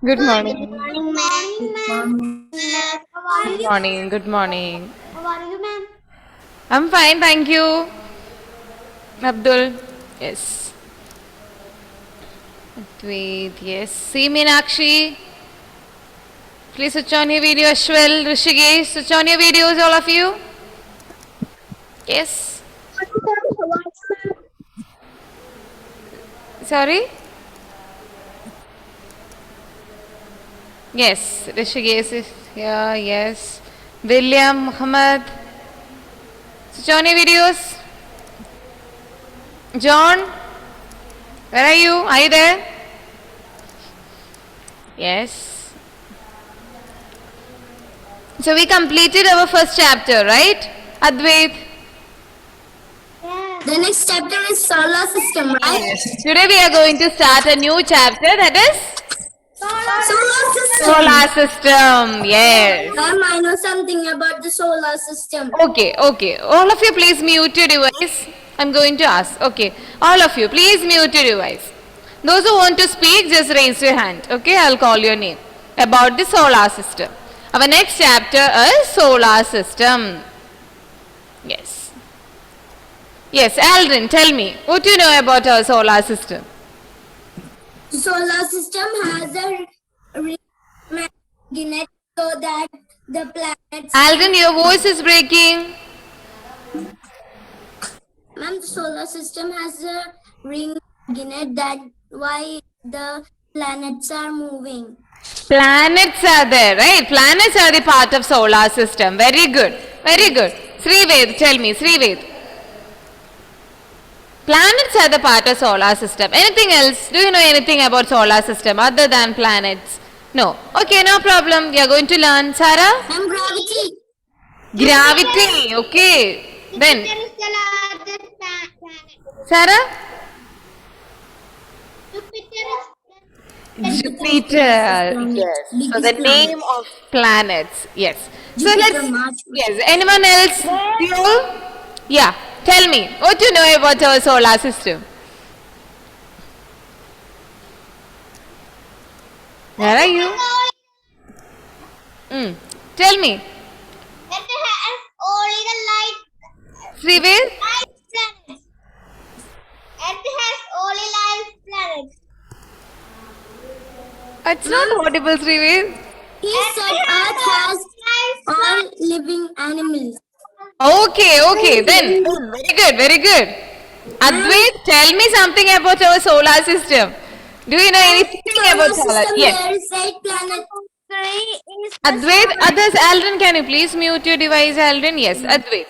Good Good morning. morning, ma'am. How are Good you? morning. Good morning. How are you, ma'am? I'm fine, thank you. Abdul. Yes. Wait, yes. See Meenakshi. Please switch on your video. Ashwell, Rishikesh, switch on your videos, all of you. Yes. Sorry? Yes. Rishikesh is here. Yes. William, Muhammad. Switch on your videos. John, where are you? Are you there? Yes. So we completed our first chapter, right? Advait. The next chapter is solar system, right? Yes. Today we are going to start a new chapter, that is Solar system. solar system. Yes. Ma'am, I know something about the solar system. Okay, okay. All of you please mute your device. I'm going to ask. Okay. All of you please mute your device. Those who want to speak, just raise your hand. Okay, I'll call your name. About the solar system. Our next chapter is solar system. Yes. Yes, Aldrin, tell me, what do you know about our solar system? The solar system has a ring magnet so that the planets. Aldrin, your voice is breaking. Ma'am, the solar system has a ring magnet. That why the planets are moving. Planets are there, right? Planets are the part of solar system. Very good. Very good. Srived, tell me, Srived. Planets are the part of solar system. Anything else? Do you know anything about solar system other than planets? No. Okay, no problem. We are going to learn. Sarah? Ma'am, gravity. Gravity. Okay. Then, Jupiter is the largest planet. Sarah? Jupiter Jupiter. Yes. So the name of planets. Yes. So Jupiter, let's. Mars. Yes. Anyone else? You? Yeah. Tell me. What do you know about our solar system? Where are you? Tell me. It has only the light Srivir? planets. It has only light planets. It's not audible, Srivir. He said Earth has all living animals. Okay, okay. Then, very good, very good. Advait, tell me something about our solar system. Do you know anything about solar? Yes. There is 8 planets. Advait, others, Aldrin, can you please mute your device, Aldrin? Yes, Advait.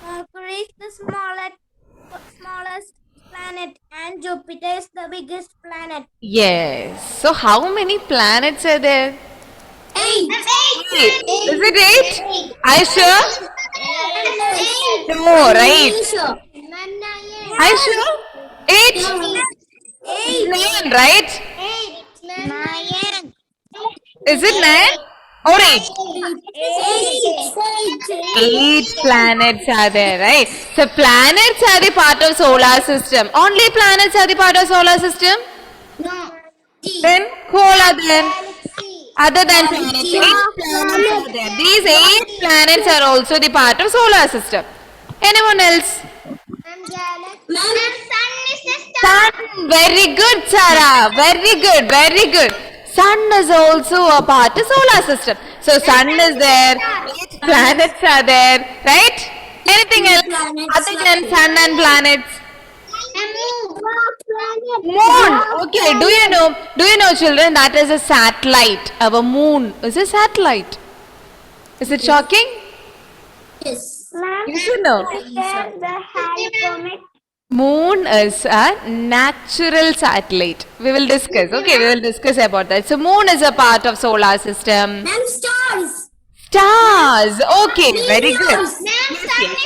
Mercury is the smallest planet, and Jupiter is the biggest planet. Yes. So, how many planets are there? 8. Is it 8? Are you sure? No, right? Are you sure? 8? 9, right? 9. Is it 9 or 8? 8 planets are there, right? So planets are the part of solar system. Only planets are the part of solar system? No. Then who all are there? Other than planets, 8 planets are there. These 8 planets are also the part of solar system. Anyone else? Sun is the star. Sun. Very good, Sarah. Very good, very good. Sun is also a part of solar system. So sun is there, 8 planets are there, right? Anything else other than sun and planets? Moon. Okay, do you know children, that is a satellite. Our moon is a satellite. Is it shocking? Yes. You should know. The Halley comet. Moon is a natural satellite. We will discuss. Okay, we will discuss about that. So moon is a part of solar system. And stars. Stars. Okay, very good.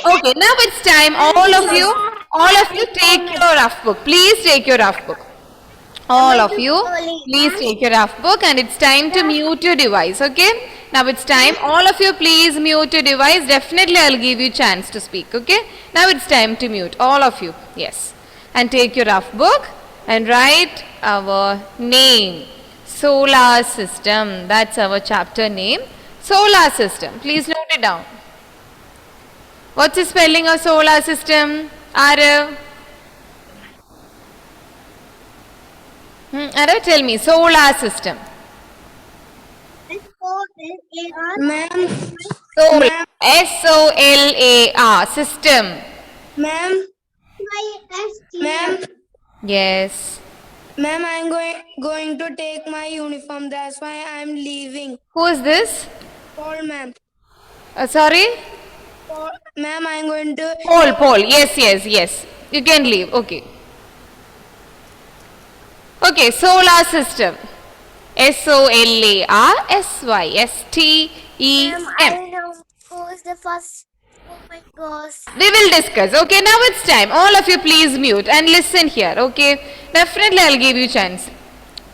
Okay, now it's time. All of you take your rough book. Please take your rough book. All of you, please take your rough book, and it's time to mute your device. Okay? Now it's time. All of you, please mute your device. Definitely, I'll give you chance to speak. Okay? Now it's time to mute. All of you. Yes. And take your rough book and write our name. Solar system. That's our chapter name. Solar system. Please note it down. What's the spelling of solar system? Arav? Arav, tell me. Solar system. Ma'am, Solar. S-O-L-A-R. System. ma'am, ma'am, Yes. ma'am, I'm going to take my uniform. That's why I'm leaving. Who is this? Paul, ma'am. Sorry? Paul, ma'am, I'm going to. Paul. Yes. You can leave. Okay. Okay, solar system. S-O-L-A-R-S-Y-S-T-E-M. know who's the first. Oh my gosh. We will discuss. Okay, now it's time. All of you please mute and listen here. Okay, definitely I'll give you chance.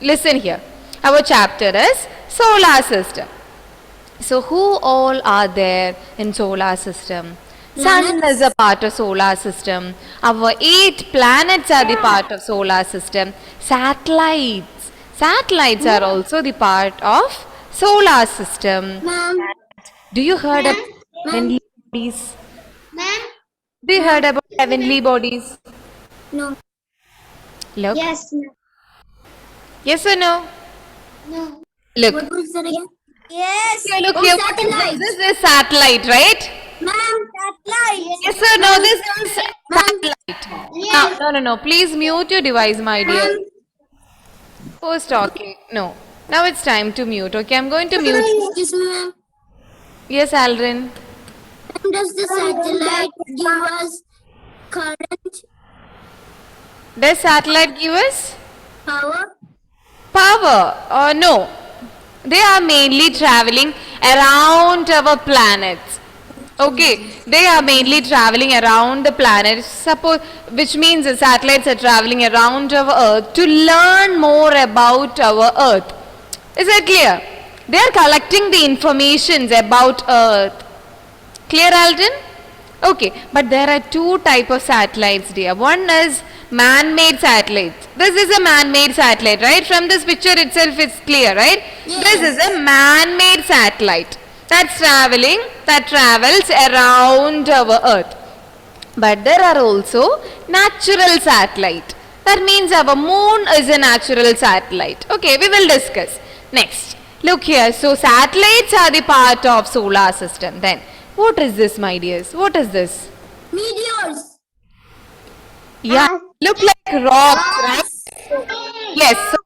Listen here. Our chapter is solar system. So who all are there in solar system? Sun is a part of solar system. Our 8 planets are the part of solar system. Satellites are also the part of solar system. Ma'am, Do you heard about heavenly bodies? Do you heard about heavenly bodies? no. Look. Yes, Yes or no? no. Look. What was that again? Yes. Here, look Oh, here. satellite. This is satellite, right? Ma'am, satellite. Yes or no? This is satellite. No. Please mute your device, my dear. Who's talking? No. Now it's time to mute. Okay, I'm going to mute. Excuse me, ma'am. Yes, Aldrin. Does the satellite give us current Does satellite give us power? power? No. They are mainly traveling around our planets. Okay, they are mainly traveling around the planet. Suppose, which means the satellites are traveling around our Earth to learn more about our Earth. Is it clear? They are collecting the informations about Earth. Clear, Alden? Okay, but there are 2 types of satellites, dear. One is man-made satellites. This is a man-made satellite, right? From this picture itself, it's clear, right? Yes. This is a man-made satellite that travels around our Earth. But there are also natural satellite. That means our moon is a natural satellite. Okay, we will discuss. Next, look here. So satellites are the part of solar system. Then, what is this, my dears? What is this? Meteors. Yeah, look like rocks, right? Yes. So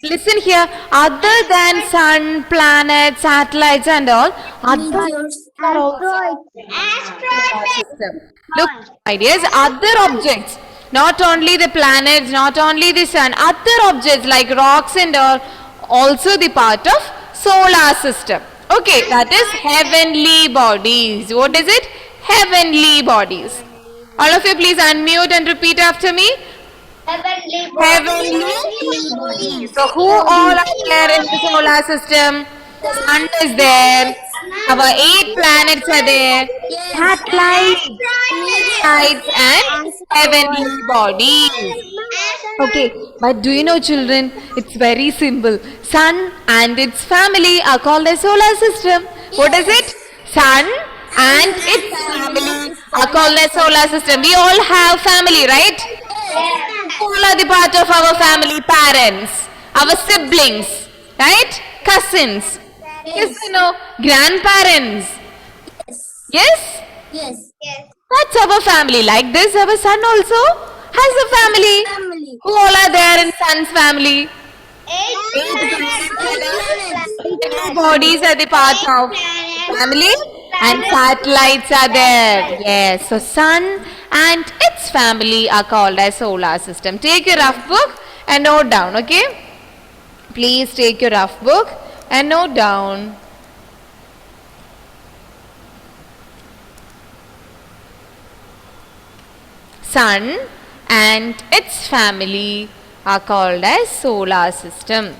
listen here. Other than sun, planets, satellites, and all, other Meteors. are also system. Look, ideas, other objects, not only the planets, not only the sun, other objects like rocks and all, also the part of solar system. Okay, that is heavenly bodies. What is it? Heavenly bodies. All of you please unmute and repeat after me. Heavenly bodies. So who all are there in the solar system? Sun is there. Our 8 planets are there. Satellites, and heavenly bodies. Okay, but do you know, children, it's very simple. Sun and its family are called the solar system. What is it? Sun and its family are called the solar system. We all have family, right? All are the part of our family, parents, our siblings, right? Cousins. Yes or no? Grandparents. Yes? Yes. That's our family. Like this, our son also has a family. Family. Who all are there in son's family? 8 bodies are the part of family and satellites are there. Yes, so sun and its family are called as solar system. Take your rough book and note down, okay? Please take your rough book and note down. Sun and its family are called as solar system.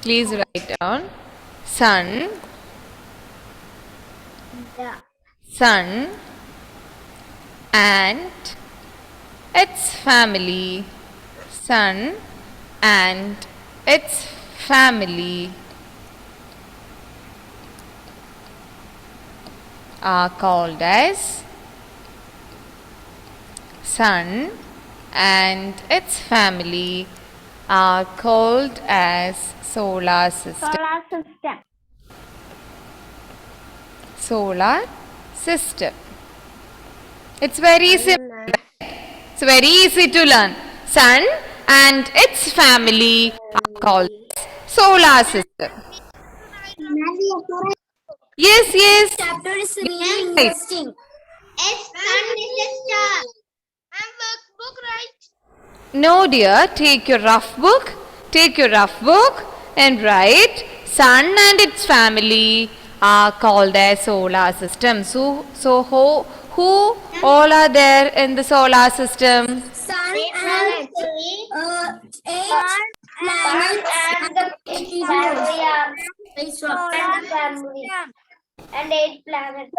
Please write down. Sun and its family sun and its family are called as sun and its family are called as solar system. Solar system. Solar system. It's very simple. It's very easy to learn. Sun and its family are called solar system. Yes, yes. Chapter is really Right. interesting. Sun is a star. And workbook, right? No, dear. Take your rough book. Take your rough book and write sun and its family are called as solar system. So who all are there in the solar system? Sun Eight and planets. 8 planets And the and family are space solar rocks. family. And 8 planets.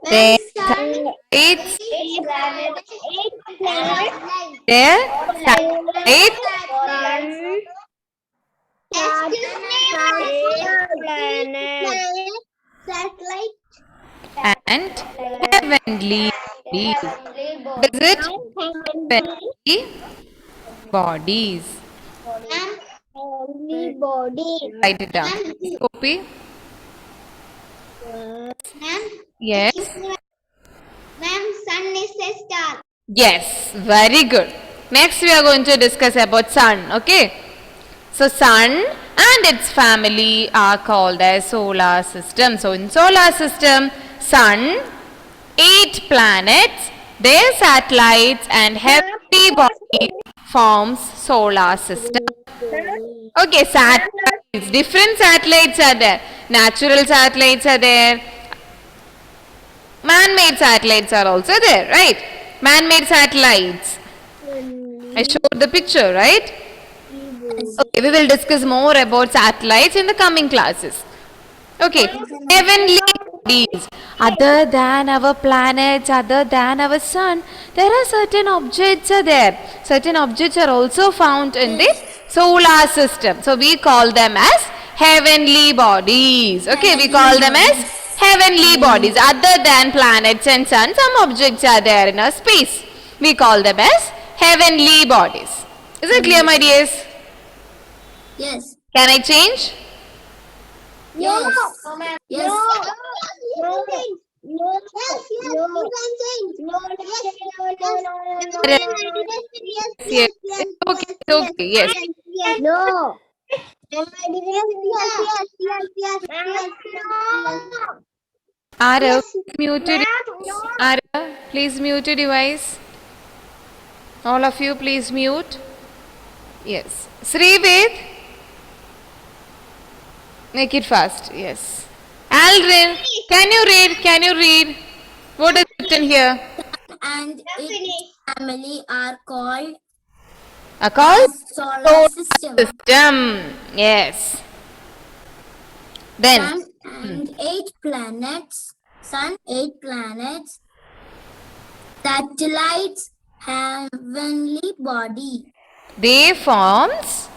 There, Eight it's planets. 8 planets. there. Eight. Satellite. And heavenly bodies. What is it? Heavenly bodies. Heavenly body. Write it down. Copy. Yes. Ma'am, sun is a star. Yes. Very good. Next we are going to discuss about sun. Okay. So sun and its family are called as solar system. So in solar system, sun, 8 planets, their satellites and heavenly body forms solar system. Okay, satellites, different satellites are there. Natural satellites are there. Man-made satellites are also there, right? Man-made satellites. I showed the picture, right? Okay, we will discuss more about satellites in the coming classes. Okay, heavenly bodies. Other than our planets, other than our sun, there are certain objects are there. Certain objects are also found in the solar system. So we call them as heavenly bodies. Okay, we call them as heavenly bodies. Other than planets and sun, some objects are there in our space. We call them as heavenly bodies. Is it clear, my dears? Yes. Can I change? Yes. Yes. Yes. Okay, okay, yes. No. Ara, mute your device. Ara, please mute your device. All of you, please mute. Yes. Srivid, make it fast. Yes. Aldrin, can you read? Can you read? What is written here? And its family are called A call? solar system. System. Yes. Then, Sun and 8 planets. Sun, 8 planets. Satellites, heavenly body. they forms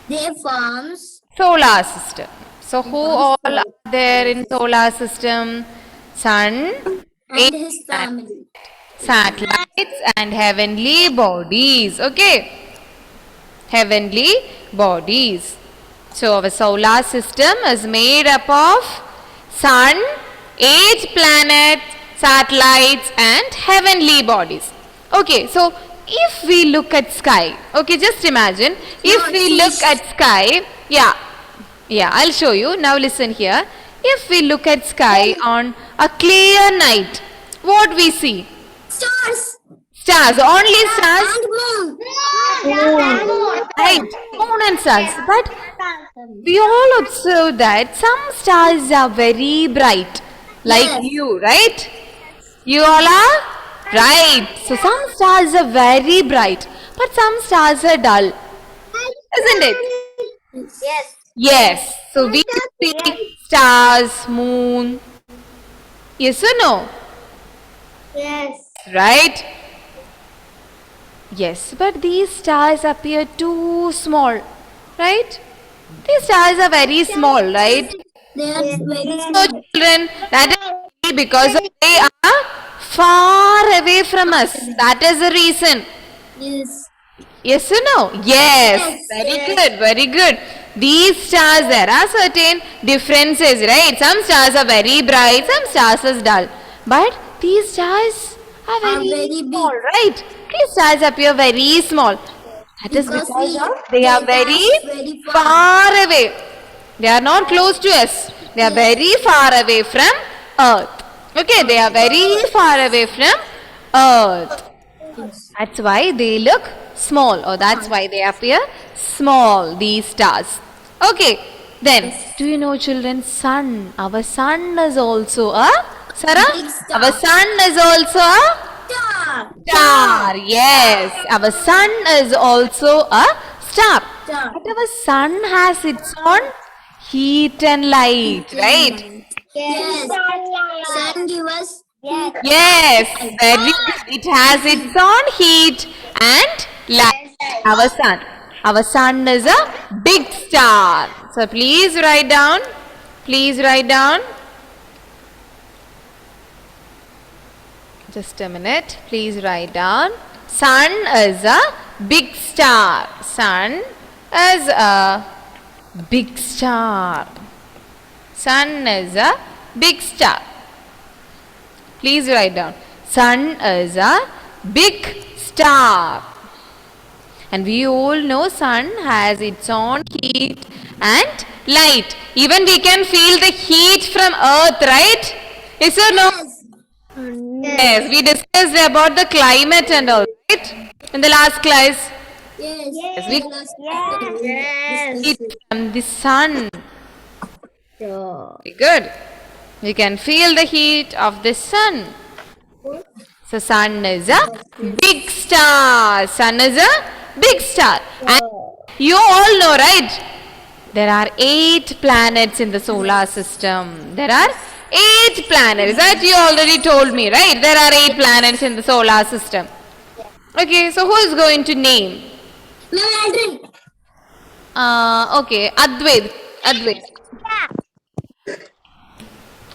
They forms solar system. So who all are there in solar system? Sun, and 8 his family. satellites and heavenly bodies. Okay. Heavenly bodies. So our solar system is made up of sun, 8 planets, satellites and heavenly bodies. Okay, so if we look at sky, okay, just imagine, if we look at sky, yeah, I'll show you. Now listen here. If we look at sky on a clear night, what we see? Stars Stars, only stars, and moon. right? Moon and stars. But we all observe that some stars are very bright, like Yes. you, right? You all are? Right. So some stars are very bright, but some stars are dull, isn't it? Yes. Yes. So we see stars, moon. Yes or no? Yes. Right? Yes, but these stars appear too small, right? These stars are very small, right? They are very So, small. children, that is because they are far away from us. That is the reason. Yes. Yes or no? Yes. Yes. Very good. Very good. These stars, there are certain differences, right? Some stars are very bright, some stars are dull. But these stars are very, very big. small, right? These stars appear very small. That is Because because we- they are they very, pass very far away. They are not close to us. They are very far away from Earth. Okay, they are very far away from Earth. That's why they look small, or that's why they appear small, these stars. Okay, then, do you know, children, sun? Our sun is also a, Sarah? Big star. Our sun is also a Star. star. Yes, our sun is also a star. Star. But our sun has its own heat and light, right? Yes. Sun give us Yes, very good. It has its own heat and light. Our sun. Our sun is a big star. So please write down. Please write down. Just a minute. Please write down. Sun is a big star. Sun is a big star. Sun is a big star. Please write down. Sun is a big star. And we all know sun has its own heat and light. Even we can feel the heat from earth, right? Yes or no? Yes, we discussed about the climate and all, right? In the last class. yes. we- Heat from the sun. Very good. We can feel the heat of the sun. So sun is a big star. Sun is a big star. And you all know, right? There are 8 planets in the solar system. There are 8 planets. That you already told me, right? There are 8 planets in the solar system. Okay, so who is going to name? Ma'am, Aldrin. Okay, Advait.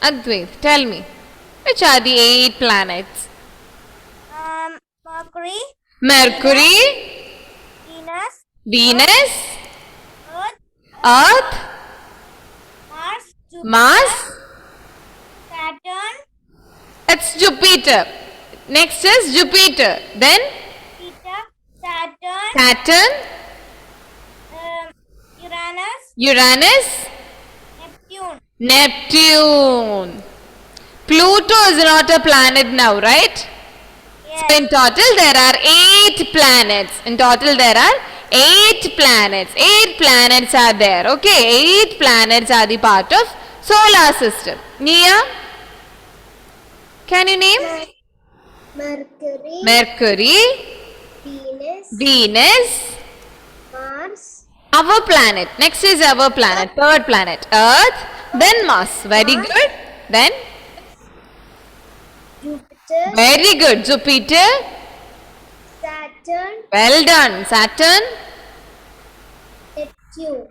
Advait, tell me. Which are the 8 planets? Mercury, Mercury, Venus, Venus, Earth, Earth, Mars, Jupiter, Mars. Saturn, It's Jupiter. Next is Jupiter. Then Saturn, Saturn, Uranus, Uranus, Neptune. Neptune. Pluto is not a planet now, right? So in total there are 8 planets. In total there are 8 planets. 8 planets are there. Okay, 8 planets are the part of solar system. Nia, can you name? Mercury, Mercury, Venus, Venus, Mars, our planet. Next is our planet. Third planet. Earth, then Mars. Very good. Then Jupiter, very good. Jupiter. Saturn, Well done. Saturn, Neptune.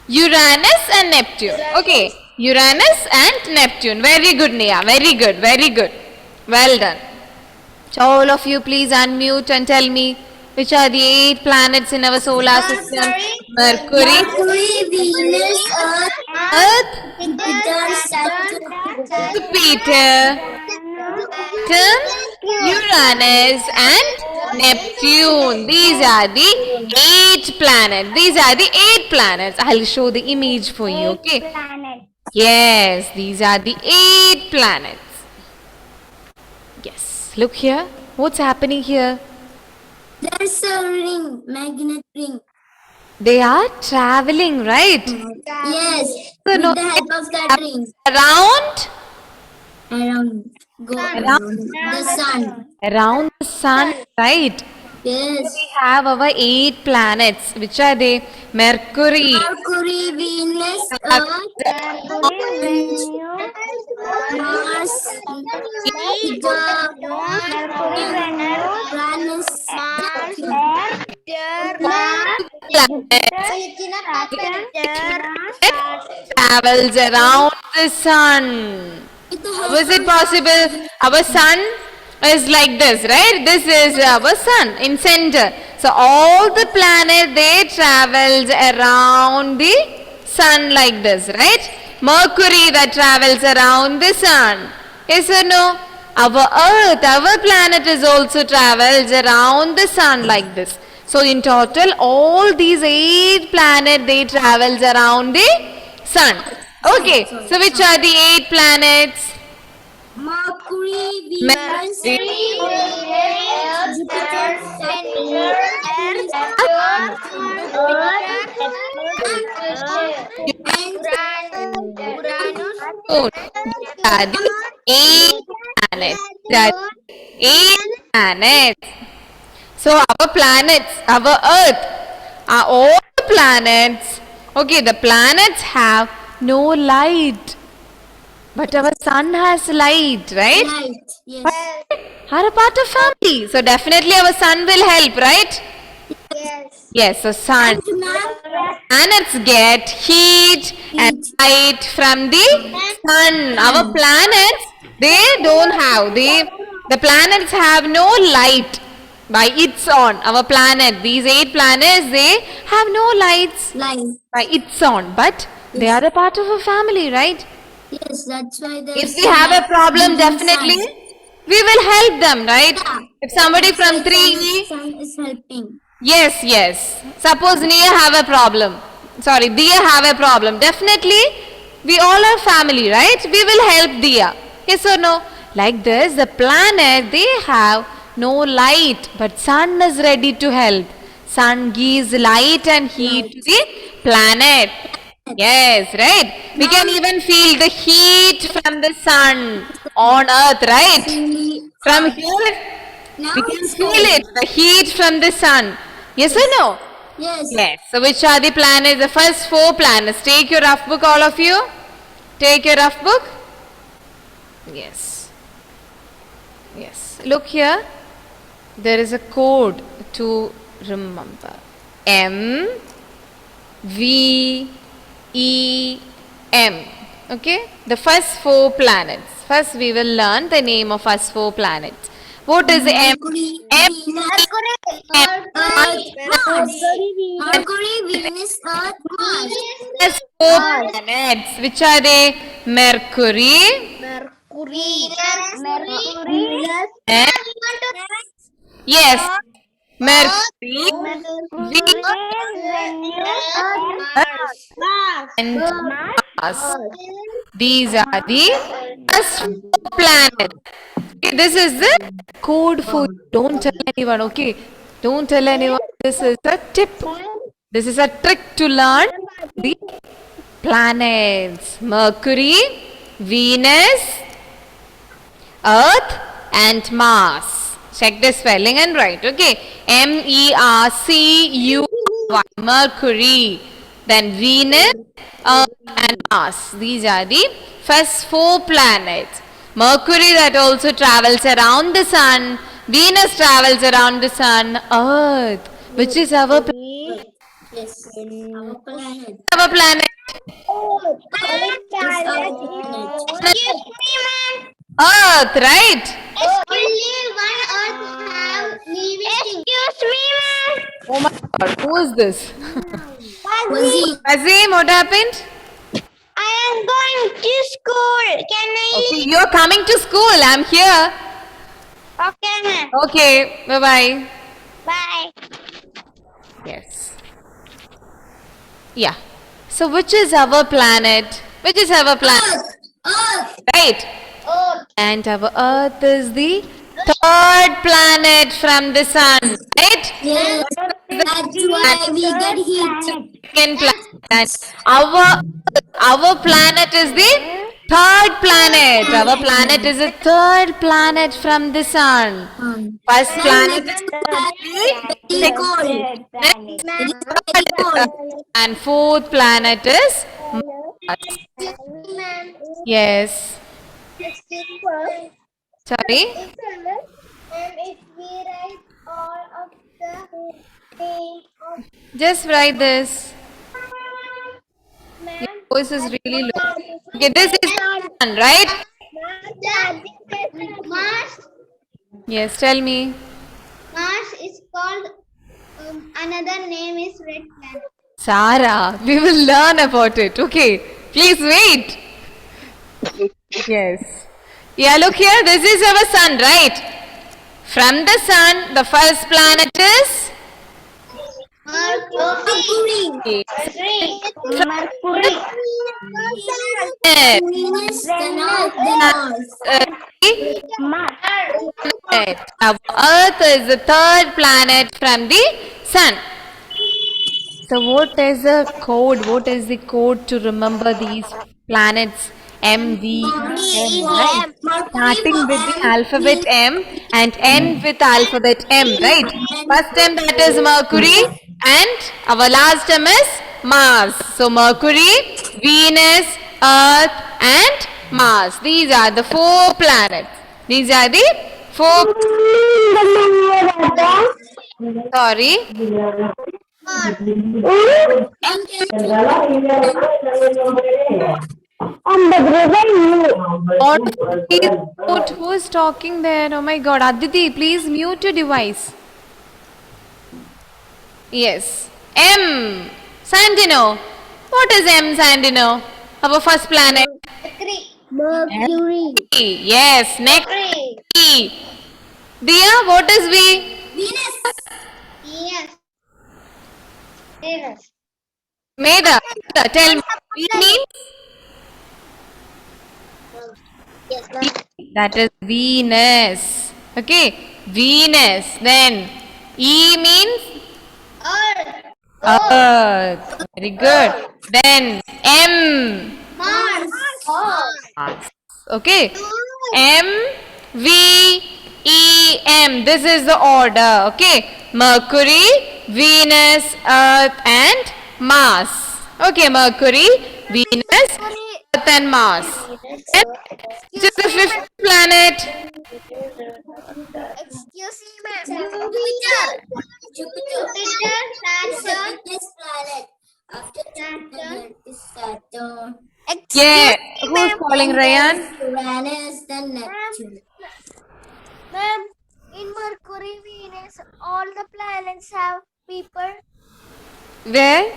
Uranus and Neptune. Okay. Uranus and Neptune. Very good, Nia. Very good. Very good. Well done. So all of you please unmute and tell me which are the 8 planets in our solar system. Mercury, Mercury, Venus, Earth, Earth, Jupiter, Saturn, Jupiter, Saturn, Uranus and Neptune. These are the 8 planets. These are the 8 planets. I'll show the image for you. Okay. Planet. Yes, these are the 8 planets. Yes, look here. What's happening here? there's a ring, magnet ring. They are traveling, right? Yes, So with no- the help of that ring. Around Go around the sun. the sun, right? Yes. We have our 8 planets. Which are they? Mercury, Mercury, Venus, Earth, Mars, Jupiter, Uranus, travels around the sun. How is it possible? Our sun is like this, right? This is our sun in center. So all the planet they travels around the sun like this, right? Mercury that travels around the sun. Yes or no? Our earth, our planet is also travels around the sun like this. So in total all these 8 planets they travels around the sun. Okay, so which are the 8 planets? Mercury, Venus, Jupiter, Oh, these are the 8 planets. There are 8 planets. So our planets, our earth are all the planets. Okay, the planets have no light. But our sun has light, right? light. Yes. Are a part of family. So definitely our sun will help, right? Yes. Yes, so sun. Planets get heat and light from the sun. Our planets, they don't have. The planets have no light by its own. Our planet, these 8 planets, they have no lights Light. by its own. But they are a part of a family, right? Yes, that's why they. If we have a problem, definitely we will help them, right? Yeah. If somebody from 3E, Sun is helping. yes. Suppose Nia have a problem. Sorry, Dia have a problem. Definitely, we all are family, right? We will help Dia. Yes or no? Like this, the planet, they have no light, but sun is ready to help. Sun gives light and heat to the planet. Yes, right? We can even feel the heat from the sun on earth, right? Really, From here, now we can it's feel cold. it, the heat from the sun. Yes or no? Yes. Yes. So which are the planets? The first 4 planets. Take your rough book, all of you. Take your rough book. Yes. Yes. Look here. There is a code to remember. M V E M. Okay. The first 4 planets. First we will learn the name of first 4 planets. What is M? Mercury, M. Venus, M. Mercury, Venus, Earth, Mars. There's 4 planets. Which are they? Mercury. And yes, Mercury, and Mars. These are the first 4 planets. Okay, this is the code for you. Don't tell anyone, okay? Don't tell anyone. This is a tip. This is a trick to learn the planets. Mercury, Venus, Earth and Mars. Check the spelling and write. Okay. Mercury. Mercury. Then Venus, Earth and Mars. These are the first 4 planets. Mercury that also travels around the sun. Venus travels around the sun. Earth, which is our planet. Yes. Our planet. Our planet. Excuse me, ma'am. Earth, right? Only one earth have living. Excuse me, ma'am. Oh my god, who is this? Wazir. Azim, what happened? I am going to school. Can I Okay, you're coming to school. I'm here. Okay, ma'am. Okay, bye-bye. Bye. Yes. Yeah. So which is our planet? Which is our planet? Earth. Right. Oh, And our Earth is the 3rd planet from the sun. Right? Yes. That's why we get heat. Second planet. Our planet is the 3rd planet. Our planet is the 3rd planet from the sun. First planet is Very cold. Very cold. and 4th planet is Mars. ma'am. Yes. It's simple. Sorry. And if we write all of the name of Just write this. Your voice is really low. Okay, this is sun, right? Mars. Yes, tell me. Mars is called another name is red planet. Sarah, we will learn about it. Okay, please wait. Yes. Yeah, look here. This is our sun, right? From the sun, the first planet is Mercury. Mercury. Venus, then Earth, then Mars. planet. Our Earth is the third planet from the sun. So what is the code? What is the code to remember these planets? M, V, M, right? Starting with the alphabet M and end with alphabet M, right? First M that is Mercury and our last M is Mars. So Mercury, Venus, Earth and Mars. These are the four planets. These are the four. Sorry. Who is talking there? Oh my God. Aditi, please mute your device. Yes. M. Sandino. What is M, Sandino? Our first planet. Mercury. Yes. Next. V. Dia, what is V? Venus. Yes. Venus. Meda. Tell me. V means? Yes, ma'am. That is Venus. Okay. Venus. Then E means Earth. Earth. Very good. Then M. Mars. Okay. M, V, E, M. This is the order. Okay. Mercury, Venus, Earth and Mars. Okay. Mercury, Venus, Earth and Mars. And which is the fifth planet? Excuse me, ma'am. Jupiter, Saturn. This planet. After Saturn is Saturn. Yeah. Who's calling Ryan? Uranus, then Neptune. Ma'am, in Mercury, Venus, all the planets have people. Where?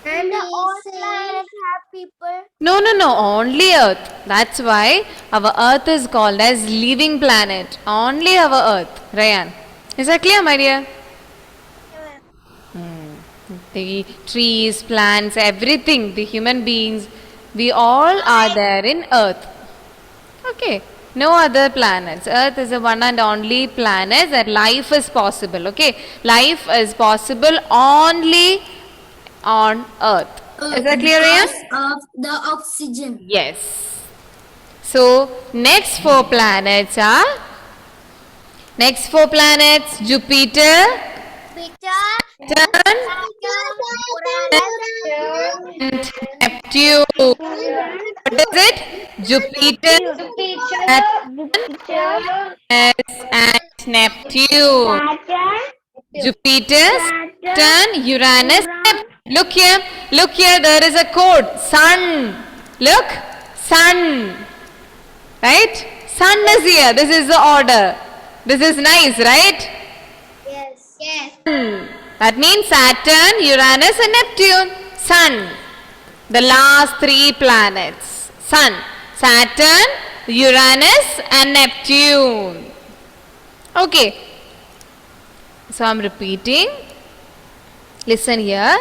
And all planets have people. No, only Earth. That's why our Earth is called as living planet. Only our Earth. Ryan. Is that clear, my dear? The trees, plants, everything, the human beings, we all are there in Earth. Okay. No other planets. Earth is the one and only planet that life is possible. Okay. Life is possible only on Earth. Is that clear, Ryan? Because of the oxygen. Yes. So, next four planets are Jupiter, Saturn, and Neptune. What is it? Jupiter, Saturn, and Neptune. Jupiter, Saturn, Uranus, Neptune. Look here, there is a code. Sun. Look, Sun. Right? Sun is here. This is the order. This is nice, right? Yes. Yes. That means Saturn, Uranus and Neptune. Sun. The last three planets. Sun, Saturn, Uranus and Neptune. Okay. So I am repeating. Listen here.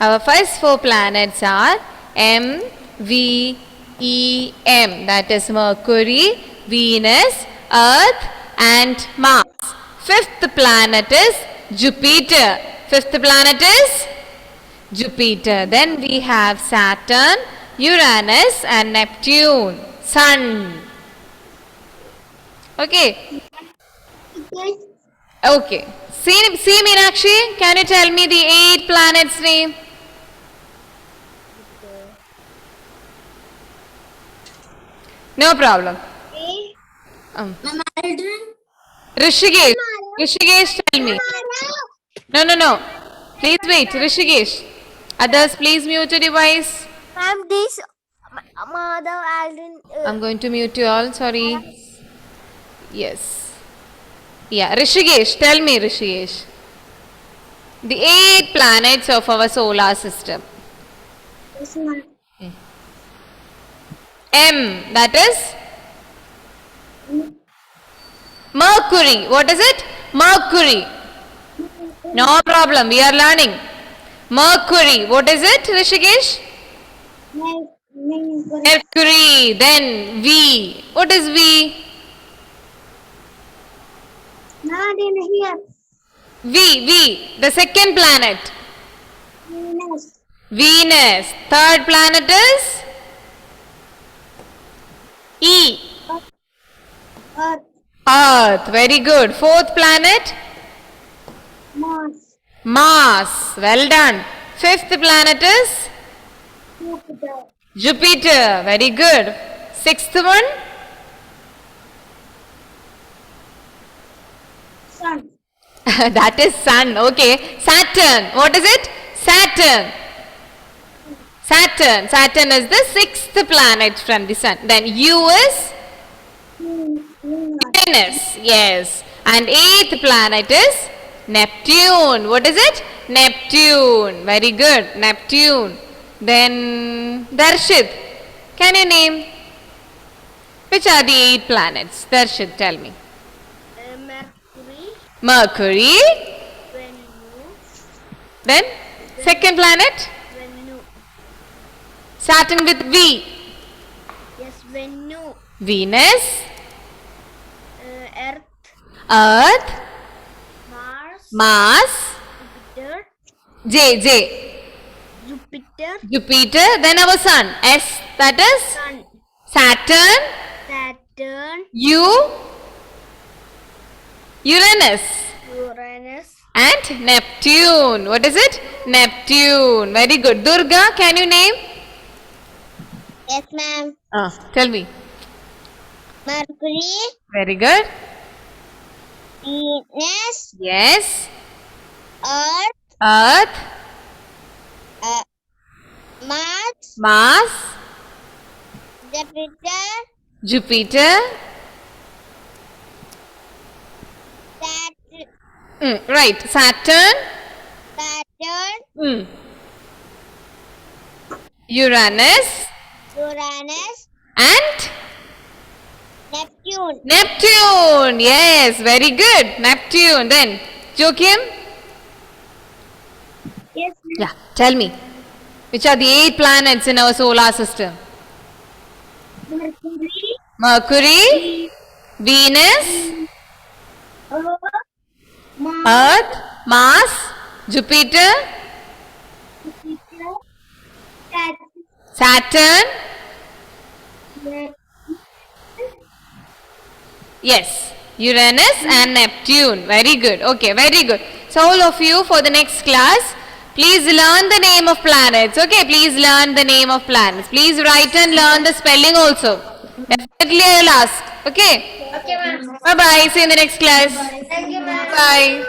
Our first four planets are M, V, E, M. That is Mercury, Venus, Earth and Mars. Fifth planet is Jupiter. Fifth planet is Jupiter. Then we have Saturn, Uranus and Neptune. Sun. Okay. Okay. See Meenakshi, can you tell me the 8 planets name? No problem. Aldrin. Rishikesh, tell me. No, no, no. Please wait, Rishikesh. Others, please mute your device. Ma'am, this Madhav Aldrin. I'm going to mute you all. Sorry. Yes. Yeah, Rishikesh, tell me, Rishikesh. The 8 planets of our solar system. Yes, ma'am. M, that is Mercury. What is it? Mercury. No problem, we are learning. Mercury. What is it, Rishikesh? Mercury. Then V. What is V? Not in here. V. The second planet. Venus. Venus. Third planet is E. Earth. Earth. Very good. Fourth planet? Mars. Mars. Well done. Fifth planet is Jupiter. Jupiter. Very good. Sixth one? Sun. That is Sun. Okay. Saturn. What is it? Saturn. Saturn is the sixth planet from the Sun. Then U is Venus. Yes. And eighth planet is Neptune. What is it? Neptune. Very good. Neptune. Then Darshit. Can you name? Which are the 8 planets? Darshit, tell me. Mercury, Mercury. Venus, Then second planet? Venus. Starting with V. Yes, Venus. Venus. Earth, Earth. Mars, Mars. Jupiter, J. Jupiter, Jupiter. Then our Sun. S. That is Sun, Saturn. Saturn, Uranus. Uranus, And Neptune. What is it? Neptune. Very good. Durga, can you name? Yes, ma'am. Tell me. Mercury. Very good. Venus. Yes. Earth. Earth. Mars. Mars. Jupiter. Jupiter. Saturn. Right. Saturn. Saturn. Uranus. Uranus. And Neptune. Neptune. Yes. Very good. Neptune. Then Joachim. Yes, ma'am. Yeah. Tell me. Which are the 8 planets in our solar system? Mercury. Mercury. Venus. Earth. Mars. Earth. Mars. Jupiter. Jupiter. Saturn. Saturn. Yes, Uranus and Neptune. Very good. Okay, very good. So all of you for the next class, please learn the name of planets. Okay, please learn the name of planets. Please write and learn the spelling also. Definitely I will ask. Okay. Okay, ma'am. Bye bye. See you in the next class. Thank you, ma'am. Bye.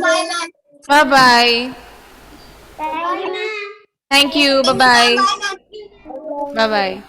Bye. Bye bye. Thank you, ma'am. Thank you. Bye bye. Bye bye.